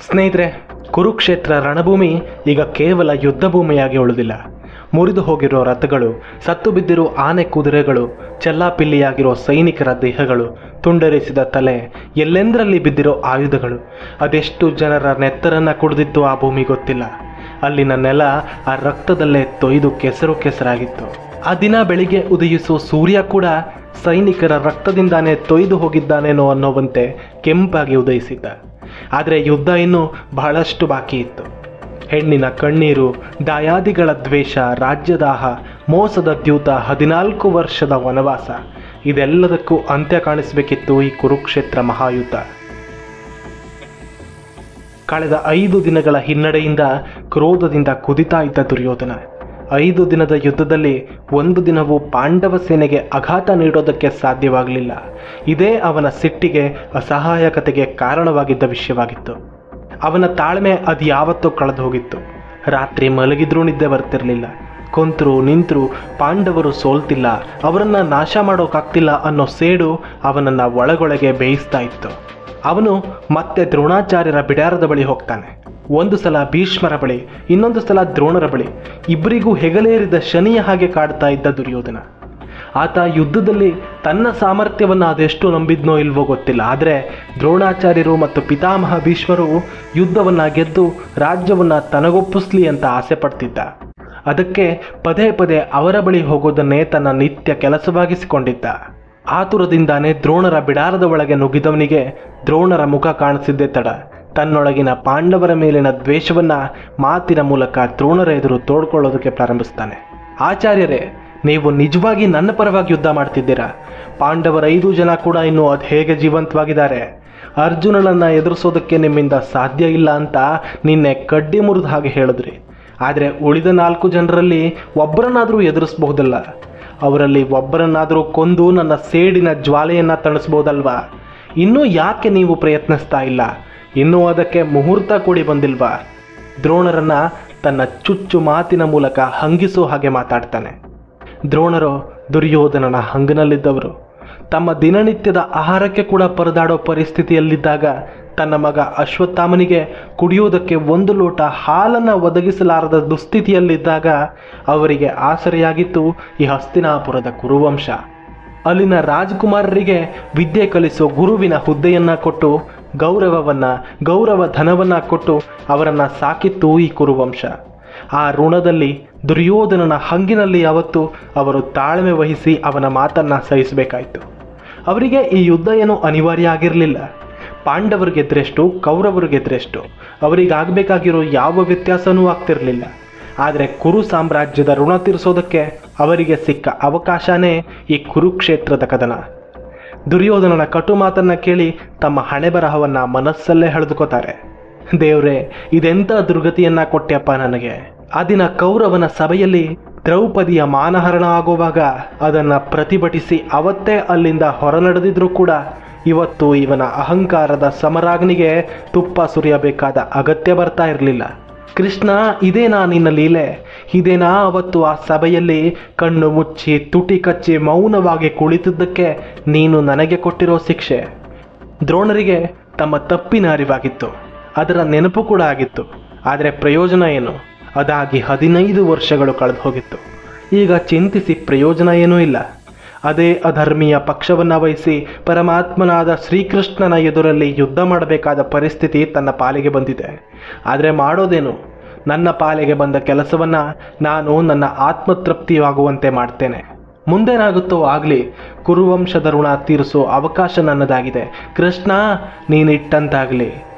ಸ್ನೇಹಿತರೆ, ಕುರುಕ್ಷೇತ್ರ ರಣಭೂಮಿ ಈಗ ಕೇವಲ ಯುದ್ಧ ಭೂಮಿಯಾಗಿ ಉಳಿದಿಲ್ಲ. ಮುರಿದು ಹೋಗಿರೋ ರಥಗಳು, ಸತ್ತು ಬಿದ್ದಿರೋ ಆನೆ ಕುದುರೆಗಳು, ಚೆಲ್ಲಾಪಿಲ್ಲಿಯಾಗಿರೋ ಸೈನಿಕರ ದೇಹಗಳು, ತುಂಡರಿಸಿದ ತಲೆ, ಎಲ್ಲೆಂದರಲ್ಲಿ ಬಿದ್ದಿರೋ ಆಯುಧಗಳು, ಅದೆಷ್ಟು ಜನರ ನೆತ್ತರನ್ನು ಕುಡಿದಿತ್ತು ಆ ಭೂಮಿ ಗೊತ್ತಿಲ್ಲ. ಅಲ್ಲಿನ ನೆಲ ಆ ರಕ್ತದಲ್ಲೇ ತೊಯ್ದು ಕೆಸರು ಕೆಸರಾಗಿತ್ತು. ಆ ದಿನ ಬೆಳಿಗ್ಗೆ ಉದಯಿಸೋ ಸೂರ್ಯ ಕೂಡ ಸೈನಿಕರ ರಕ್ತದಿಂದಾನೇ ತೊಯ್ದು ಹೋಗಿದ್ದಾನೇನೋ ಅನ್ನೋವಂತೆ ಕೆಂಪಾಗಿ ಉದಯಿಸಿದ್ದ. ಆದರೆ ಯುದ್ಧ ಇನ್ನೂ ಬಹಳಷ್ಟು ಬಾಕಿ ಇತ್ತು. ಹೆಣ್ಣಿನ ಕಣ್ಣೀರು, ದಾಯಾದಿಗಳ ದ್ವೇಷ, ರಾಜ್ಯದಾಹ, ಮೋಸದ ದ್ಯೂತ, 14 ವರ್ಷದ ವನವಾಸ, ಇದೆಲ್ಲದಕ್ಕೂ ಅಂತ್ಯ ಕಾಣಿಸಬೇಕಿತ್ತು ಈ ಕುರುಕ್ಷೇತ್ರ ಮಹಾಯುದ್ಧ. ಕಳೆದ 5 ದಿನಗಳ ಹಿನ್ನಡೆಯಿಂದ ಕ್ರೋಧದಿಂದ ಕುದಿತಾ ಇದ್ದ ದುರ್ಯೋಧನ 5 ದಿನದ ಯುದ್ಧದಲ್ಲಿ 1 ದಿನವೂ ಪಾಂಡವ ಸೇನೆಗೆ ಆಘಾತ ನೀಡೋದಕ್ಕೆ ಸಾಧ್ಯವಾಗಲಿಲ್ಲ. ಇದೇ ಅವನ ಸಿಟ್ಟಿಗೆ, ಅಸಹಾಯಕತೆಗೆ ಕಾರಣವಾಗಿದ್ದ ವಿಷಯವಾಗಿತ್ತು. ಅವನ ತಾಳ್ಮೆ ಅದು ಯಾವತ್ತೂ ಕಳೆದು ಹೋಗಿತ್ತು. ರಾತ್ರಿ ಮಲಗಿದ್ರೂ ನಿದ್ದೆ ಬರ್ತಿರಲಿಲ್ಲ. ಕುಂತರು ನಿಂತರು ಪಾಂಡವರು ಸೋಲ್ತಿಲ್ಲ, ಅವರನ್ನು ನಾಶ ಮಾಡೋಕ್ಕಾಗ್ತಿಲ್ಲ ಅನ್ನೋ ಸೇಡು ಅವನನ್ನು ಒಳಗೊಳಗೆ ಬೇಯಿಸ್ತಾ ಇತ್ತು. ಅವನು ಮತ್ತೆ ದ್ರೋಣಾಚಾರ್ಯರ ಬಿಡಾರದ ಬಳಿ ಹೋಗ್ತಾನೆ. ಒಂದು ಸಲ ಭೀಷ್ಮರ ಬಳಿ, ಇನ್ನೊಂದು ಸಲ ದ್ರೋಣರ ಬಳಿ. ಇಬ್ಬರಿಗೂ ಹೆಗಲೇರಿದ ಶನಿಯ ಹಾಗೆ ಕಾಡ್ತಾ ಇದ್ದ ದುರ್ಯೋಧನ. ಆತ ಯುದ್ಧದಲ್ಲಿ ತನ್ನ ಸಾಮರ್ಥ್ಯವನ್ನು ಅದೆಷ್ಟು ನಂಬಿದ್ನೋ ಇಲ್ವೋ ಗೊತ್ತಿಲ್ಲ. ಆದರೆ ದ್ರೋಣಾಚಾರ್ಯರು ಮತ್ತು ಪಿತಾಮಹ ಭೀಷ್ಮರು ಯುದ್ಧವನ್ನು ಗೆದ್ದು ರಾಜ್ಯವನ್ನು ತನಗೊಪ್ಪಿಸ್ಲಿ ಅಂತ ಆಸೆ ಪಡ್ತಿದ್ದ. ಅದಕ್ಕೆ ಪದೇ ಪದೇ ಅವರ ಬಳಿ ಹೋಗೋದನ್ನೇ ತನ್ನ ನಿತ್ಯ ಕೆಲಸವಾಗಿಸಿಕೊಂಡಿದ್ದ. ಆತುರದಿಂದಾನೇ ದ್ರೋಣರ ಬಿಡಾರದ ಒಳಗೆ ನುಗ್ಗಿದವನಿಗೆ ದ್ರೋಣರ ಮುಖ ಕಾಣಿಸಿದ್ದೇ ತಡ. ತನ್ನೊಳಗಿನ ಪಾಂಡವರ ಮೇಲಿನ ದ್ವೇಷವನ್ನು ಮಾತಿನ ಮೂಲಕ ದ್ರೋಣರ ಎದುರು ತೋಡ್ಕೊಳ್ಳೋದಕ್ಕೆ ಪ್ರಾರಂಭಿಸ್ತಾನೆ. ಆಚಾರ್ಯರೇ, ನೀವು ನಿಜವಾಗಿ ನನ್ನ ಪರವಾಗಿ ಯುದ್ಧ ಮಾಡ್ತಿದ್ದೀರಾ? ಪಾಂಡವರ 5 ಜನ ಕೂಡ ಇನ್ನೂ ಅದು ಹೇಗೆ ಜೀವಂತವಾಗಿದ್ದಾರೆ? ಅರ್ಜುನನನ್ನು ಎದುರಿಸೋದಕ್ಕೆ ನಿಮ್ಮಿಂದ ಸಾಧ್ಯ ಇಲ್ಲ ಅಂತ ನಿನ್ನೆ ಕಡ್ಡಿ ಮುರಿದ ಹಾಗೆ ಹೇಳಿದ್ರಿ. ಆದರೆ ಉಳಿದ 4 ಜನರಲ್ಲಿ ಒಬ್ಬರನ್ನಾದರೂ ಎದುರಿಸಬಹುದಲ್ಲ? ಅವರಲ್ಲಿ ಒಬ್ಬರನ್ನಾದರೂ ಕೊಂದು ನನ್ನ ಸೇಡಿನ ಜ್ವಾಲೆಯನ್ನು ತಣಿಸ್ಬೋದಲ್ವಾ? ಇನ್ನೂ ಯಾಕೆ ನೀವು ಪ್ರಯತ್ನಿಸ್ತಾ ಇಲ್ಲ? ಇನ್ನೂ ಅದಕ್ಕೆ ಮುಹೂರ್ತ ಕೂಡಿ ಬಂದಿಲ್ವಾ? ದ್ರೋಣರನ್ನು ತನ್ನ ಚುಚ್ಚು ಮಾತಿನ ಮೂಲಕ ಹಂಗಿಸೋ ಹಾಗೆ ಮಾತಾಡ್ತಾನೆ. ದ್ರೋಣರು ದುರ್ಯೋಧನನ ಹಂಗನಲ್ಲಿದ್ದವರು. ತಮ್ಮ ದಿನನಿತ್ಯದ ಆಹಾರಕ್ಕೆ ಕೂಡ ಪರದಾಡೋ ಪರಿಸ್ಥಿತಿಯಲ್ಲಿದ್ದಾಗ ತನ್ನ ಮಗ ಅಶ್ವತ್ಥಾಮನಿಗೆ ಕುಡಿಯೋದಕ್ಕೆ 1 ಲೋಟ ಹಾಲನ್ನು ಒದಗಿಸಲಾರದ ದುಸ್ಥಿತಿಯಲ್ಲಿದ್ದಾಗ ಅವರಿಗೆ ಆಸರೆಯಾಗಿತ್ತು ಈ ಹಸ್ತಿನಾಪುರದ ಕುರುವಂಶ. ಅಲ್ಲಿನ ರಾಜಕುಮಾರರಿಗೆ ವಿದ್ಯೆ ಕಲಿಸೋ ಗುರುವಿನ ಹುದ್ದೆಯನ್ನು ಕೊಟ್ಟು, ಗೌರವ ಧನವನ್ನು ಕೊಟ್ಟು ಅವರನ್ನು ಸಾಕಿತ್ತು ಈ ಕುರುವಂಶ. ಆ ಋಣದಲ್ಲಿ ದುರ್ಯೋಧನನ ಹಂಗಿನಲ್ಲಿ ಅವತ್ತು ಅವರು ತಾಳ್ಮೆ ವಹಿಸಿ ಅವನ ಮಾತನ್ನು ಸಹಿಸಬೇಕಾಯಿತು. ಅವರಿಗೆ ಈ ಯುದ್ಧ ಏನೂ ಅನಿವಾರ್ಯ ಆಗಿರಲಿಲ್ಲ. ಪಾಂಡವರಿಗೆದ್ರೆಷ್ಟು, ಕೌರವರಿಗೆದ್ರೆಷ್ಟು, ಅವರಿಗಾಗಬೇಕಾಗಿರೋ ಯಾವ ವ್ಯತ್ಯಾಸನೂ ಆಗ್ತಿರಲಿಲ್ಲ. ಆದರೆ ಕುರು ಸಾಮ್ರಾಜ್ಯದ ಋಣ ತೀರಿಸೋದಕ್ಕೆ ಅವರಿಗೆ ಸಿಕ್ಕ ಅವಕಾಶನೇ ಈ ಕುರುಕ್ಷೇತ್ರದ ಕದನ. ದುರ್ಯೋಧನನ ಕಟು ಮಾತನ್ನು ಕೇಳಿ ತಮ್ಮ ಹಣೆ ಬರಹವನ್ನು ಮನಸ್ಸಲ್ಲೇ ಹಳೆದುಕೋತಾರೆ. ದೇವ್ರೇ, ಇದೆಂಥ ದುರ್ಗತಿಯನ್ನು ಕೊಟ್ಟ್ಯಪ್ಪ ನನಗೆ. ಆ ದಿನ ಕೌರವನ ಸಭೆಯಲ್ಲಿ ದ್ರೌಪದಿಯ ಮಾನಹರಣ ಆಗುವಾಗ ಅದನ್ನು ಪ್ರತಿಭಟಿಸಿ ಅವತ್ತೇ ಅಲ್ಲಿಂದ ಹೊರನಡೆದಿದ್ರೂ ಕೂಡ ಇವತ್ತು ಇವನ ಅಹಂಕಾರದ ಸಮರಾಗ್ನಿಗೆ ತುಪ್ಪ ಸುರಿಯಬೇಕಾದ ಅಗತ್ಯ ಬರ್ತಾ ಇರಲಿಲ್ಲ. ಕೃಷ್ಣ, ಇದೇನಾ ನಿನ್ನ ಲೀಲೆ? ಇದೇನಾ ಅವತ್ತು ಆ ಸಭೆಯಲ್ಲಿ ಕಣ್ಣು ಮುಚ್ಚಿ ತುಟಿ ಕಚ್ಚಿ ಮೌನವಾಗಿ ಕುಳಿತಿದ್ದಕ್ಕೆ ನೀನು ನನಗೆ ಕೊಟ್ಟಿರೋ ಶಿಕ್ಷೆ? ದ್ರೋಣರಿಗೆ ತಮ್ಮ ತಪ್ಪಿನ ಅರಿವಾಗಿತ್ತು, ಅದರ ನೆನಪು ಕೂಡ ಆಗಿತ್ತು. ಆದರೆ ಪ್ರಯೋಜನ ಏನು? ಅದಾಗಿ 15 ವರ್ಷಗಳು ಕಳೆದು ಹೋಗಿತ್ತು. ಈಗ ಚಿಂತಿಸಿ ಪ್ರಯೋಜನ ಏನೂ ಇಲ್ಲ. ಅದೇ ಅಧರ್ಮೀಯ ಪಕ್ಷವನ್ನು ವಹಿಸಿ ಪರಮಾತ್ಮನಾದ ಶ್ರೀಕೃಷ್ಣನ ಎದುರಲ್ಲಿ ಯುದ್ಧ ಮಾಡಬೇಕಾದ ಪರಿಸ್ಥಿತಿ ತನ್ನ ಪಾಲಿಗೆ ಬಂದಿದೆ. ಆದರೆ ಮಾಡೋದೇನು? ನನ್ನ ಪಾಲಿಗೆ ಬಂದ ಕೆಲಸವನ್ನು ನಾನು ನನ್ನ ಆತ್ಮತೃಪ್ತಿಯಾಗುವಂತೆ ಮಾಡ್ತೇನೆ. ಮುಂದೇನಾಗುತ್ತೋ ಆಗಲಿ, ಕುರುವಂಶದ ಋಣ ತೀರಿಸೋ ಅವಕಾಶ ನನ್ನದಾಗಿದೆ. ಕೃಷ್ಣ, ನೀನಿಟ್ಟಂತಾಗಲಿ.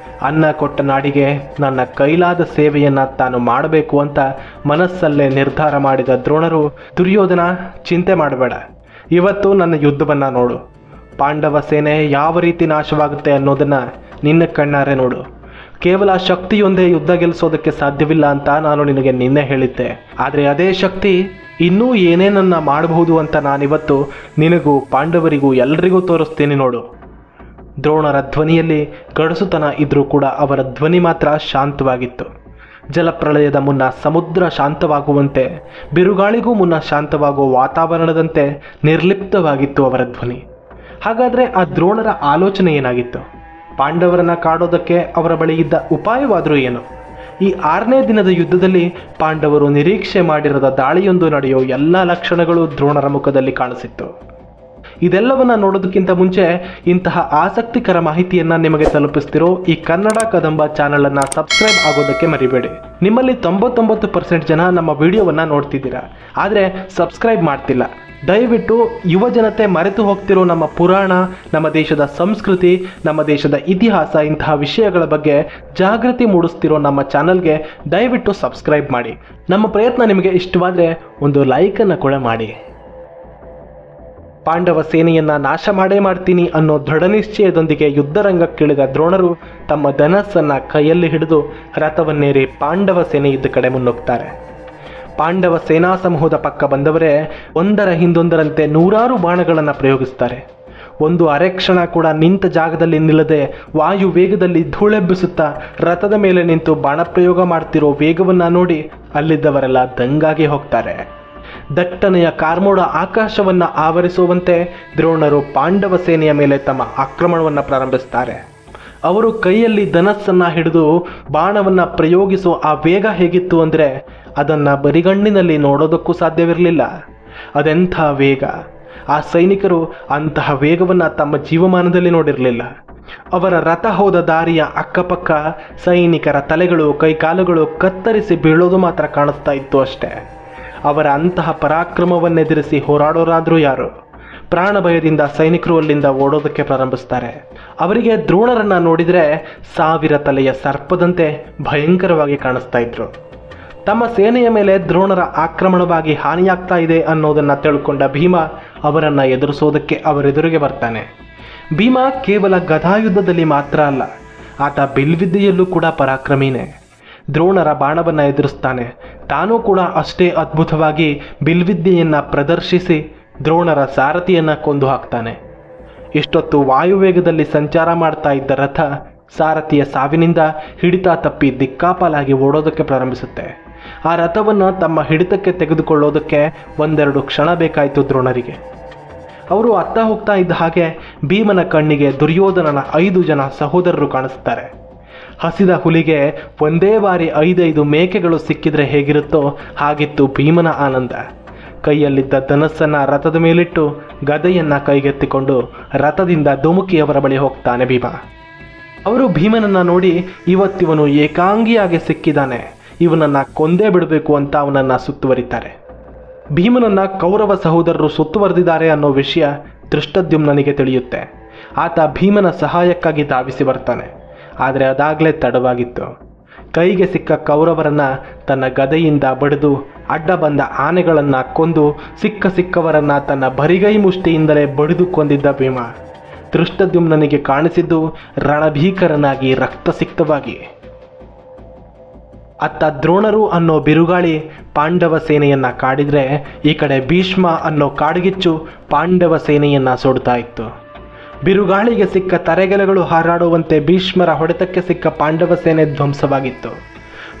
ಅನ್ನ ಕೊಟ್ಟ ನಾಡಿಗೆ ನನ್ನ ಕೈಲಾದ ಸೇವೆಯನ್ನು ತಾನು ಮಾಡಬೇಕು ಅಂತ ಮನಸ್ಸಲ್ಲೇ ನಿರ್ಧಾರ ಮಾಡಿದ ದ್ರೋಣರು, ದುರ್ಯೋಧನ, ಚಿಂತೆ ಮಾಡಬೇಡ, ಇವತ್ತು ನನ್ನ ಯುದ್ಧವನ್ನು ನೋಡು. ಪಾಂಡವ ಸೇನೆ ಯಾವ ರೀತಿ ನಾಶವಾಗುತ್ತೆ ಅನ್ನೋದನ್ನು ನಿನ್ನ ಕಣ್ಣಾರೆ ನೋಡು. ಕೇವಲ ಶಕ್ತಿಯೊಂದೇ ಯುದ್ಧ ಗೆಲ್ಲಿಸೋದಕ್ಕೆ ಸಾಧ್ಯವಿಲ್ಲ ಅಂತ ನಾನು ನಿನಗೆ ನಿನ್ನೆ ಹೇಳಿದ್ದೆ. ಆದರೆ ಅದೇ ಶಕ್ತಿ ಇನ್ನೂ ಏನೇನನ್ನ ಮಾಡಬಹುದು ಅಂತ ನಾನಿವತ್ತು ನಿನಗೂ ಪಾಂಡವರಿಗೂ ಎಲ್ರಿಗೂ ತೋರಿಸ್ತೀನಿ ನೋಡು. ದ್ರೋಣರ ಧ್ವನಿಯಲ್ಲಿ ಗಡಸುತನ ಇದ್ರೂ ಕೂಡ ಅವರ ಧ್ವನಿ ಮಾತ್ರ ಶಾಂತವಾಗಿತ್ತು. ಜಲಪ್ರಳಯದ ಮುನ್ನ ಸಮುದ್ರ ಶಾಂತವಾಗುವಂತೆ, ಬಿರುಗಾಳಿಗೂ ಮುನ್ನ ಶಾಂತವಾಗುವ ವಾತಾವರಣದಂತೆ ನಿರ್ಲಿಪ್ತವಾಗಿತ್ತು ಅವರ ಧ್ವನಿ. ಹಾಗಾದರೆ ಆ ದ್ರೋಣರ ಆಲೋಚನೆ ಏನಾಗಿತ್ತು? ಪಾಂಡವರನ್ನ ಕಾಡೋದಕ್ಕೆ ಅವರ ಬಳಿ ಇದ್ದ ಉಪಾಯವಾದರೂ ಏನು? ಈ 6ನೇ ದಿನದ ಯುದ್ಧದಲ್ಲಿ ಪಾಂಡವರು ನಿರೀಕ್ಷೆ ಮಾಡಿರದ ದಾಳಿಯೊಂದು ನಡೆಯೋ ಎಲ್ಲ ಲಕ್ಷಣಗಳು ದ್ರೋಣರ ಮುಖದಲ್ಲಿ ಕಾಣಿಸಿತ್ತು. ಇದೆಲ್ಲವನ್ನ ನೋಡೋದಕ್ಕಿಂತ ಮುಂಚೆ ಇಂತಹ ಆಸಕ್ತಿಕರ ಮಾಹಿತಿಯನ್ನ ನಿಮಗೆ ತಲುಪಿಸ್ತಿರೋ ಈ ಕನ್ನಡ ಕದಂಬ ಚಾನಲ್ ಅನ್ನ ಸಬ್ಸ್ಕ್ರೈಬ್ ಆಗೋದಕ್ಕೆ ಮರಿಬೇಡಿ. ನಿಮ್ಮಲ್ಲಿ 99% ಜನ ನಮ್ಮ ವಿಡಿಯೋವನ್ನ ನೋಡ್ತಿದ್ದೀರಾ, ಆದರೆ ಸಬ್ಸ್ಕ್ರೈಬ್ ಮಾಡ್ತಿಲ್ಲ. ದಯವಿಟ್ಟು ಯುವ ಜನತೆ ಮರೆತು ಹೋಗ್ತಿರೋ ನಮ್ಮ ಪುರಾಣ, ನಮ್ಮ ದೇಶದ ಸಂಸ್ಕೃತಿ, ನಮ್ಮ ದೇಶದ ಇತಿಹಾಸ, ಇಂತಹ ವಿಷಯಗಳ ಬಗ್ಗೆ ಜಾಗೃತಿ ಮೂಡಿಸ್ತಿರೋ ನಮ್ಮ ಚಾನಲ್ಗೆ ದಯವಿಟ್ಟು ಸಬ್ಸ್ಕ್ರೈಬ್ ಮಾಡಿ. ನಮ್ಮ ಪ್ರಯತ್ನ ನಿಮಗೆ ಇಷ್ಟವಾದರೆ ಒಂದು ಲೈಕನ್ನು ಕೂಡ ಮಾಡಿ. ಪಾಂಡವ ಸೇನೆಯನ್ನ ನಾಶ ಮಾಡೇ ಮಾಡ್ತೀನಿ ಅನ್ನೋ ದೃಢ ನಿಶ್ಚಯದೊಂದಿಗೆ ಯುದ್ಧರಂಗಕ್ಕಿಳಿದ ದ್ರೋಣರು ತಮ್ಮ ಧನಸ್ಸನ್ನ ಕೈಯಲ್ಲಿ ಹಿಡಿದು ರಥವನ್ನೇರಿ ಪಾಂಡವ ಸೇನೆ ಇದ್ದ ಕಡೆ ಮುನ್ನುಗ್ತಾರೆ. ಪಾಂಡವ ಸೇನಾ ಸಮೂಹದ ಪಕ್ಕ ಬಂದವರೇ ಒಂದರ ಹಿಂದೊಂದರಂತೆ ನೂರಾರು ಬಾಣಗಳನ್ನು ಪ್ರಯೋಗಿಸ್ತಾರೆ. ಒಂದು ಅರೆಕ್ಷಣ ಕೂಡ ನಿಂತ ಜಾಗದಲ್ಲಿ ನಿಲ್ಲದೆ ವಾಯು ವೇಗದಲ್ಲಿ ಧೂಳೆಬ್ಬಿಸುತ್ತಾ ರಥದ ಮೇಲೆ ನಿಂತು ಬಾಣ ಪ್ರಯೋಗ ಮಾಡ್ತಿರೋ ವೇಗವನ್ನ ನೋಡಿ ಅಲ್ಲಿದ್ದವರೆಲ್ಲ ದಂಗಾಗಿ ಹೋಗ್ತಾರೆ. ದಟ್ಟನೆಯ ಕಾರ್ಮೋಡ ಆಕಾಶವನ್ನ ಆವರಿಸುವಂತೆ ದ್ರೋಣರು ಪಾಂಡವ ಸೇನೆಯ ಮೇಲೆ ತಮ್ಮ ಆಕ್ರಮಣವನ್ನು ಪ್ರಾರಂಭಿಸ್ತಾರೆ. ಅವರು ಕೈಯಲ್ಲಿ ಧನಸ್ಸನ್ನ ಹಿಡಿದು ಬಾಣವನ್ನ ಪ್ರಯೋಗಿಸೋ ಆ ವೇಗ ಹೇಗಿತ್ತು ಅಂದರೆ ಅದನ್ನ ಬರಿಗಣ್ಣಿನಲ್ಲಿ ನೋಡೋದಕ್ಕೂ ಸಾಧ್ಯವಿರಲಿಲ್ಲ. ಅದೆಂಥ ವೇಗ! ಆ ಸೈನಿಕರು ಅಂತಹ ವೇಗವನ್ನ ತಮ್ಮ ಜೀವಮಾನದಲ್ಲಿ ನೋಡಿರಲಿಲ್ಲ. ಅವರ ರಥ ಹೋದ ದಾರಿಯ ಅಕ್ಕಪಕ್ಕ ಸೈನಿಕರ ತಲೆಗಳು, ಕೈಕಾಲುಗಳು ಕತ್ತರಿಸಿ ಬೀಳೋದು ಮಾತ್ರ ಕಾಣಿಸ್ತಾ ಇತ್ತು ಅಷ್ಟೇ. ಅವರ ಅಂತಹ ಪರಾಕ್ರಮವನ್ನೆದುರಿಸಿ ಹೋರಾಡೋರಾದರೂ ಯಾರು? ಪ್ರಾಣ ಭಯದಿಂದ ಸೈನಿಕರು ಅಲ್ಲಿಂದ ಓಡೋದಕ್ಕೆ ಪ್ರಾರಂಭಿಸ್ತಾರೆ. ಅವರಿಗೆ ದ್ರೋಣರನ್ನ ನೋಡಿದರೆ 1000 ತಲೆಯ ಸರ್ಪದಂತೆ ಭಯಂಕರವಾಗಿ ಕಾಣಿಸ್ತಾ ಇದ್ರು. ತಮ್ಮ ಸೇನೆಯ ಮೇಲೆ ದ್ರೋಣರ ಆಕ್ರಮಣವಾಗಿ ಹಾನಿಯಾಗ್ತಾ ಇದೆ ಅನ್ನೋದನ್ನ ತಿಳ್ಕೊಂಡ ಭೀಮ ಅವರನ್ನ ಎದುರಿಸೋದಕ್ಕೆ ಅವರೆದುರಿಗೆ ಬರ್ತಾನೆ. ಭೀಮ ಕೇವಲ ಗದಾಯುದ್ಧದಲ್ಲಿ ಮಾತ್ರ ಅಲ್ಲ, ಆತ ಬಿಲ್ವಿದ್ಯೆಯಲ್ಲೂ ಕೂಡ ಪರಾಕ್ರಮಿನೇ. ದ್ರೋಣರ ಬಾಣವನ್ನ ಎದುರಿಸ್ತಾನೆ. ತಾನೂ ಕೂಡ ಅಷ್ಟೇ ಅದ್ಭುತವಾಗಿ ಬಿಲ್ವಿದ್ಯೆಯನ್ನ ಪ್ರದರ್ಶಿಸಿ ದ್ರೋಣರ ಸಾರಥಿಯನ್ನ ಕೊಂದು ಹಾಕ್ತಾನೆ. ಇಷ್ಟೊತ್ತು ವಾಯುವೇಗದಲ್ಲಿ ಸಂಚಾರ ಮಾಡ್ತಾ ಇದ್ದ ರಥ ಸಾರಥಿಯ ಸಾವಿನಿಂದ ಹಿಡಿತ ತಪ್ಪಿ ದಿಕ್ಕಾಪಾಲಾಗಿ ಓಡೋದಕ್ಕೆ ಪ್ರಾರಂಭಿಸುತ್ತೆ. ಆ ರಥವನ್ನು ತಮ್ಮ ಹಿಡಿತಕ್ಕೆ ತೆಗೆದುಕೊಳ್ಳೋದಕ್ಕೆ ಒಂದೆರಡು ಕ್ಷಣ ಬೇಕಾಯಿತು ದ್ರೋಣರಿಗೆ. ಅವರು ಅತ್ತ ಹೋಗ್ತಾ ಇದ್ದ ಹಾಗೆ ಭೀಮನ ಕಣ್ಣಿಗೆ ದುರ್ಯೋಧನನ 5 ಜನ ಸಹೋದರರು ಕಾಣಿಸ್ತಾರೆ. ಹಸಿದ ಹುಲಿಗೆ ಒಂದೇ ಬಾರಿ 5 ಮೇಕೆಗಳು ಸಿಕ್ಕಿದ್ರೆ ಹೇಗಿರುತ್ತೋ ಹಾಗಿತ್ತು ಭೀಮನ ಆನಂದ. ಕೈಯಲ್ಲಿದ್ದ ಧನಸ್ಸನ್ನ ರಥದ ಮೇಲಿಟ್ಟು ಗದೆಯನ್ನ ಕೈಗೆತ್ತಿಕೊಂಡು ರಥದಿಂದ ಧುಮುಕಿ ಅವರ ಬಳಿ ಹೋಗ್ತಾನೆ ಭೀಮ. ಅವರು ಭೀಮನನ್ನ ನೋಡಿ, ಇವತ್ತಿವನು ಏಕಾಂಗಿಯಾಗಿ ಸಿಕ್ಕಿದ್ದಾನೆ, ಇವನನ್ನ ಕೊಂದೇ ಬಿಡಬೇಕು ಅಂತ ಅವನನ್ನ ಸುತ್ತುವರಿತಾರೆ. ಭೀಮನನ್ನ ಕೌರವ ಸಹೋದರರು ಸುತ್ತುವರೆದಿದ್ದಾರೆ ಅನ್ನೋ ವಿಷಯ ದೃಷ್ಟದ್ಯುಮ್ನನಿಗೆ ತಿಳಿಯುತ್ತೆ. ಆತ ಭೀಮನ ಸಹಾಯಕ್ಕಾಗಿ ಧಾವಿಸಿ ಬರ್ತಾನೆ. ಆದರೆ ಅದಾಗಲೇ ತಡವಾಗಿತ್ತು. ಕೈಗೆ ಸಿಕ್ಕ ಕೌರವರನ್ನ ತನ್ನ ಗದೆಯಿಂದ ಬಡಿದು ಅಡ್ಡ ಬಂದ ಆನೆಗಳನ್ನ ಕೊಂದು ಸಿಕ್ಕವರನ್ನ ತನ್ನ ಬರಿಗೈ ಮುಷ್ಟಿಯಿಂದಲೇ ಬಡಿದು ಕೊಂದಿದ್ದ ಭೀಮ ದೃಷ್ಟದ್ಯುಮ್ನನಿಗೆ ಕಾಣಿಸಿದ್ದು ರಣಭೀಕರನಾಗಿ ರಕ್ತಸಿಕ್ತವಾಗಿ. ಅತ್ತ ದ್ರೋಣರು ಅನ್ನೋ ಬಿರುಗಾಳಿ ಪಾಂಡವ ಸೇನೆಯನ್ನ ಕಾಡಿದ್ರೆ, ಈ ಕಡೆ ಭೀಷ್ಮ ಅನ್ನೋ ಕಾಡ್ಗಿಚ್ಚು ಪಾಂಡವ ಸೇನೆಯನ್ನ ಸುಡ್ತಾ ಇತ್ತು. ಬಿರುಗಾಳಿಗೆ ಸಿಕ್ಕ ತರೆಗೆಲೆಗಳು ಹಾರಾಡುವಂತೆ ಭೀಷ್ಮರ ಹೊಡೆತಕ್ಕೆ ಸಿಕ್ಕ ಪಾಂಡವ ಸೇನೆ ಧ್ವಂಸವಾಗಿತ್ತು.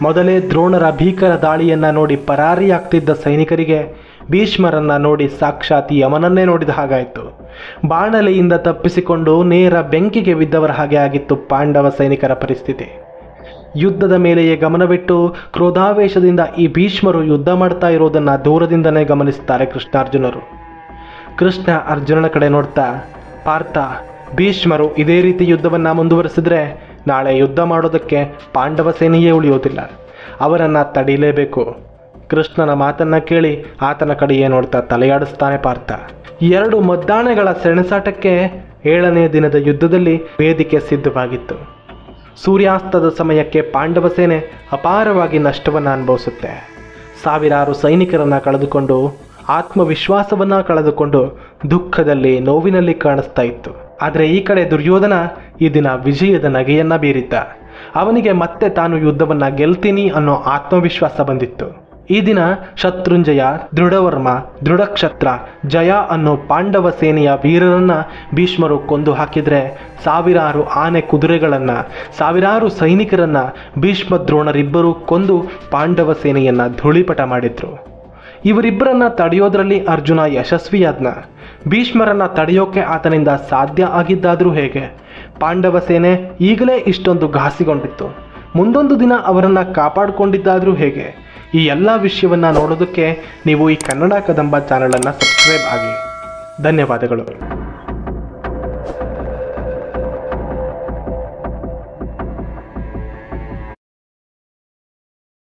ಮೊದಲೇ ದ್ರೋಣರ ಭೀಕರ ದಾಳಿಯನ್ನ ನೋಡಿ ಪರಾರಿಯಾಗ್ತಿದ್ದ ಸೈನಿಕರಿಗೆ ಭೀಷ್ಮರನ್ನ ನೋಡಿ ಸಾಕ್ಷಾತ್ ಯಮನನ್ನೇ ನೋಡಿದ ಹಾಗಾಯಿತು. ಬಾಣಲೆಯಿಂದ ತಪ್ಪಿಸಿಕೊಂಡು ನೇರ ಬೆಂಕಿಗೆ ಬಿದ್ದವರ ಹಾಗೆ ಆಗಿತ್ತು ಪಾಂಡವ ಸೈನಿಕರ ಪರಿಸ್ಥಿತಿ. ಯುದ್ಧದ ಮೇಲೆಯೇ ಗಮನವಿಟ್ಟು ಕ್ರೋಧಾವೇಶದಿಂದ ಈ ಭೀಷ್ಮರು ಯುದ್ಧ ಮಾಡ್ತಾ ಇರೋದನ್ನ ದೂರದಿಂದನೇ ಗಮನಿಸ್ತಾರೆ ಕೃಷ್ಣಾರ್ಜುನರು. ಕೃಷ್ಣ ಅರ್ಜುನನ ಕಡೆ ನೋಡ್ತಾ, ಪಾರ್ಥ, ಭೀಷ್ಮರು ಇದೇ ರೀತಿ ಯುದ್ಧವನ್ನ ಮುಂದುವರೆಸಿದ್ರೆ ನಾಳೆ ಯುದ್ಧ ಮಾಡೋದಕ್ಕೆ ಪಾಂಡವ ಸೇನೆಯೇ ಉಳಿಯೋದಿಲ್ಲ, ಅವರನ್ನ ತಡೀಲೇಬೇಕು. ಕೃಷ್ಣನ ಮಾತನ್ನ ಕೇಳಿ ಆತನ ಕಡೆಯೇ ನೋಡ್ತಾ ತಲೆಯಾಡಿಸ್ತಾನೆ ಪಾರ್ಥ. 2 ಮದ್ದಾನೆಗಳ ಸೆಣಸಾಟಕ್ಕೆ 7ನೇ ದಿನದ ಯುದ್ಧದಲ್ಲಿ ವೇದಿಕೆ ಸಿದ್ಧವಾಗಿತ್ತು. ಸೂರ್ಯಾಸ್ತದ ಸಮಯಕ್ಕೆ ಪಾಂಡವ ಸೇನೆ ಅಪಾರವಾಗಿ ನಷ್ಟವನ್ನು ಅನುಭವಿಸುತ್ತೆ. ಸಾವಿರಾರು ಸೈನಿಕರನ್ನ ಕಳೆದುಕೊಂಡು, ಆತ್ಮವಿಶ್ವಾಸವನ್ನ ಕಳೆದುಕೊಂಡು ದುಃಖದಲ್ಲಿ, ನೋವಿನಲ್ಲಿ ಕಾಣಿಸ್ತಾ ಇತ್ತು. ಆದರೆ ಈ ಕಡೆ ದುರ್ಯೋಧನ ಈ ದಿನ ವಿಜಯದ ನಗೆಯನ್ನ ಬೀರಿದ್ದ. ಅವನಿಗೆ ಮತ್ತೆ ತಾನು ಯುದ್ಧವನ್ನ ಗೆಲ್ತೀನಿ ಅನ್ನೋ ಆತ್ಮವಿಶ್ವಾಸ ಬಂದಿತ್ತು. ಈ ದಿನ ಶತ್ರುಂಜಯ, ದೃಢವರ್ಮ, ದೃಢಕ್ಷತ್ರ, ಜಯ ಅನ್ನೋ ಪಾಂಡವ ಸೇನೆಯ ವೀರರನ್ನ ಭೀಷ್ಮರು ಕೊಂದು ಹಾಕಿದ್ರೆ, ಸಾವಿರಾರು ಆನೆ ಕುದುರೆಗಳನ್ನ, ಸಾವಿರಾರು ಸೈನಿಕರನ್ನ ಭೀಷ್ಮ ದ್ರೋಣರಿಬ್ಬರು ಕೊಂದು ಪಾಂಡವ ಸೇನೆಯನ್ನ ಧೂಳಿಪಟ ಮಾಡಿದ್ರು. ಇವರಿಬ್ಬರನ್ನ ತಡೆಯೋದ್ರಲ್ಲಿ ಅರ್ಜುನ ಯಶಸ್ವಿಯಾದ್ನ. ಭೀಷ್ಮರನ್ನ ತಡೆಯೋಕೆ ಆತನಿಂದ ಸಾಧ್ಯ ಆಗಿದ್ದಾದ್ರೂ ಹೇಗೆ? ಪಾಂಡವ ಸೇನೆ ಈಗಲೇ ಇಷ್ಟೊಂದು ಘಾಸಿಗೊಂಡಿತ್ತು. ಮುಂದೊಂದು ದಿನ ಅವರನ್ನು ಕಾಪಾಡಿಕೊಂಡಿದ್ದಾದರೂ ಹೇಗೆ? ಈ ಎಲ್ಲ ವಿಷಯವನ್ನು ನೋಡೋದಕ್ಕೆ ನೀವು ಈ ಕನ್ನಡ ಕದಂಬ ಚಾನಲನ್ನು ಸಬ್ಸ್ಕ್ರೈಬ್ ಆಗಿ. ಧನ್ಯವಾದಗಳು.